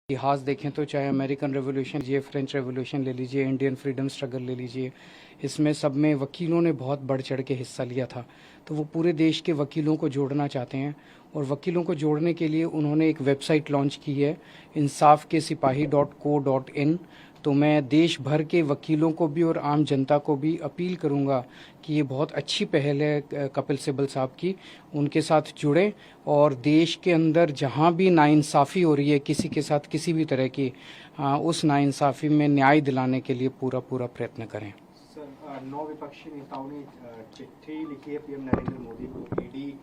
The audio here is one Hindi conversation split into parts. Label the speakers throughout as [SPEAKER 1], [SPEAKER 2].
[SPEAKER 1] इतिहास देखें तो चाहे अमेरिकन रेवोल्यूशन लीजिए, फ्रेंच रेवोल्यूशन ले लीजिए, इंडियन फ्रीडम स्ट्रगल ले लीजिए, इसमें सब में वकीलों ने बहुत बढ़ चढ़ के हिस्सा लिया था। तो वो पूरे देश के वकीलों को जोड़ना चाहते हैं और वकीलों को जोड़ने के लिए उन्होंने एक वेबसाइट लॉन्च की है, insafkesipahi.co.in। तो मैं देश भर के वकीलों को भी और आम जनता को भी अपील करूंगा कि ये बहुत अच्छी पहल है कपिल सिब्बल साहब की, उनके साथ जुड़ें और देश के अंदर जहां भी नाइंसाफ़ी हो रही है किसी के साथ किसी भी तरह की, उस नाइंसाफ़ी में न्याय दिलाने के लिए पूरा प्रयत्न करें।
[SPEAKER 2] सर, 9 विपक्षी नेताओं ने चिट्ठी लिखी है पीएम नरेंद्र मोदी को ईडी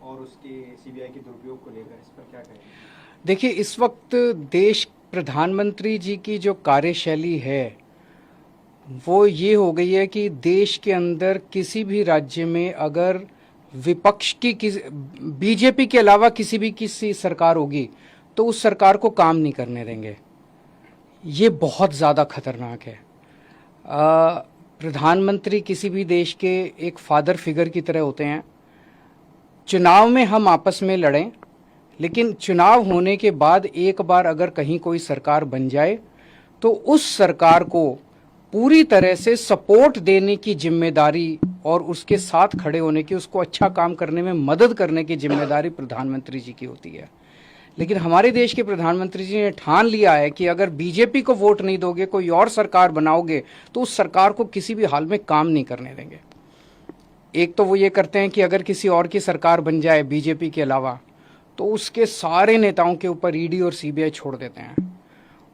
[SPEAKER 2] और उसके सीबीआई के दुरुपयोग को लेकर, इस पर क्या कहेंगे?
[SPEAKER 1] देखिए, इस वक्त देश प्रधानमंत्री जी की जो कार्यशैली है वो ये हो गई है कि देश के अंदर किसी भी राज्य में अगर विपक्ष की बीजेपी के अलावा किसी सरकार होगी तो उस सरकार को काम नहीं करने देंगे। ये बहुत ज़्यादा खतरनाक है। प्रधानमंत्री किसी भी देश के एक फादर फिगर की तरह होते हैं। चुनाव में हम आपस में लड़ें, लेकिन चुनाव होने के बाद एक बार अगर कहीं कोई सरकार बन जाए तो उस सरकार को पूरी तरह से सपोर्ट देने की जिम्मेदारी और उसके साथ खड़े होने की, उसको अच्छा काम करने में मदद करने की जिम्मेदारी प्रधानमंत्री जी की होती है। लेकिन हमारे देश के प्रधानमंत्री जी ने ठान लिया है कि अगर बीजेपी को वोट नहीं दोगे, कोई और सरकार बनाओगे, तो उस सरकार को किसी भी हाल में काम नहीं करने देंगे। एक तो वो ये करते हैं कि अगर किसी और की सरकार बन जाए बीजेपी के अलावा तो उसके सारे नेताओं के ऊपर ईडी और सीबीआई छोड़ देते हैं,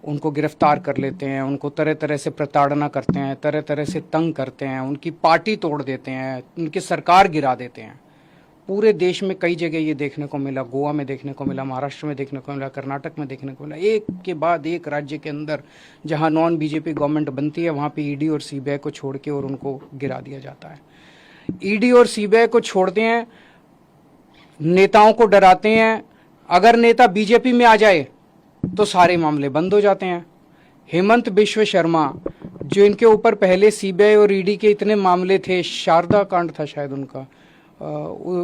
[SPEAKER 1] उनको गिरफ्तार कर लेते हैं, उनको तरह तरह से प्रताड़ना करते हैं, तरह तरह से तंग करते हैं, उनकी पार्टी तोड़ देते हैं, उनकी सरकार गिरा देते हैं। पूरे देश में कई जगह ये देखने को मिला, गोवा में देखने को मिला, महाराष्ट्र में देखने को मिला, कर्नाटक में देखने को मिला। एक के बाद एक राज्य के अंदर जहां नॉन बीजेपी गवर्नमेंट बनती है वहां पे ईडी और सीबीआई को छोड़ के और उनको गिरा दिया जाता है। ईडी और सीबीआई को छोड़ते हैं, नेताओं को डराते हैं। अगर नेता बीजेपी में आ जाए तो सारे मामले बंद हो जाते हैं। हेमंत बिश्व शर्मा, जो इनके ऊपर पहले सीबीआई और ईडी के इतने मामले थे, शारदा कांड था शायद उनका,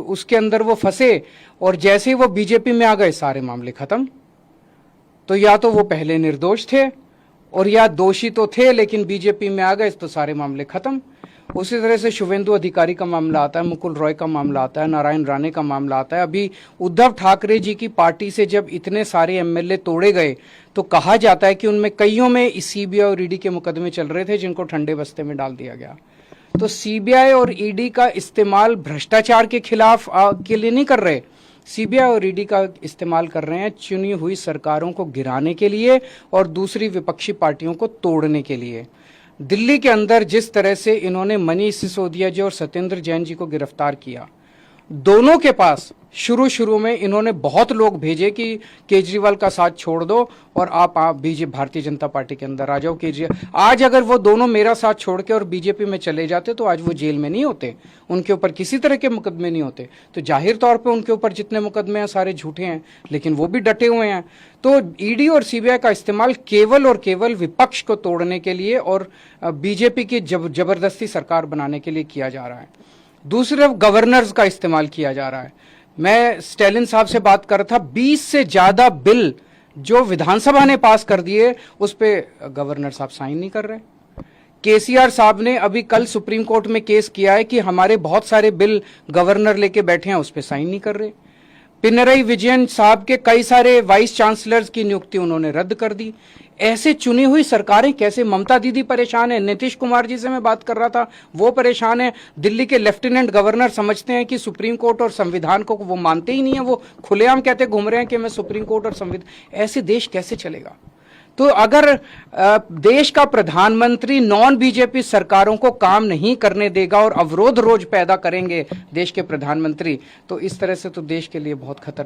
[SPEAKER 1] उसके अंदर वो फंसे और जैसे ही वो बीजेपी में आ गए सारे मामले खत्म। तो या तो वो पहले निर्दोष थे और या दोषी तो थे लेकिन बीजेपी में आ गए तो सारे मामले खत्म। उसी तरह से शुभेंदु अधिकारी का मामला आता है, मुकुल रॉय का मामला आता है, नारायण राणे का मामला आता है। अभी उद्धव ठाकरे जी की पार्टी से जब इतने सारे एमएलए तोड़े गए तो कहा जाता है कि उनमें कईयों में सीबीआई और ईडी के मुकदमे चल रहे थे जिनको ठंडे बस्ते में डाल दिया गया। तो सीबीआई और ईडी का इस्तेमाल भ्रष्टाचार के खिलाफ के लिए नहीं कर रहे, सीबीआई और ईडी का इस्तेमाल कर रहे हैं चुनी हुई सरकारों को गिराने के लिए और दूसरी विपक्षी पार्टियों को तोड़ने के लिए। दिल्ली के अंदर जिस तरह से इन्होंने मनीष सिसोदिया जी और सत्येंद्र जैन जी को गिरफ्तार किया, दोनों के पास शुरू में इन्होंने बहुत लोग भेजे कि केजरीवाल का साथ छोड़ दो और आप बीजेपी भारतीय जनता पार्टी के अंदर आ जाओ। केजरीवाल आज अगर वो दोनों मेरा साथ छोड़ के और बीजेपी में चले जाते तो आज वो जेल में नहीं होते, उनके ऊपर किसी तरह के मुकदमे नहीं होते। तो जाहिर तौर पे उनके ऊपर जितने मुकदमे हैं सारे झूठे हैं, लेकिन वो भी डटे हुए हैं। तो ईडी और सीबीआई का इस्तेमाल केवल और केवल विपक्ष को तोड़ने के लिए और बीजेपी की जबरदस्ती सरकार बनाने के लिए किया जा रहा है। दूसरी तरफ गवर्नर्स का इस्तेमाल किया जा रहा है। मैं स्टैलिन साहब से बात कर रहा था, 20 से ज्यादा बिल जो विधानसभा ने पास कर दिए उस पे गवर्नर साहब साइन नहीं कर रहे। केसीआर साहब ने अभी कल सुप्रीम कोर्ट में केस किया है कि हमारे बहुत सारे बिल गवर्नर लेके बैठे हैं, उस पे साइन नहीं कर रहे। पिनरई विजयन साहब के कई सारे वाइस चांसलर्स की नियुक्ति उन्होंने रद्द कर दी। ऐसे चुनी हुई सरकारें कैसे? ममता दीदी परेशान है, नीतीश कुमार जी से मैं बात कर रहा था, वो परेशान है। दिल्ली के लेफ्टिनेंट गवर्नर समझते हैं कि सुप्रीम कोर्ट और संविधान को वो मानते ही नहीं है, वो खुलेआम कहते घूम रहे हैं कि मैं सुप्रीम कोर्ट और संविधान। ऐसे देश कैसे चलेगा? तो अगर देश का प्रधानमंत्री नॉन बीजेपी सरकारों को काम नहीं करने देगा और अवरोध रोज पैदा करेंगे देश के प्रधानमंत्री, तो इस तरह से तो देश के लिए बहुत खतरनाक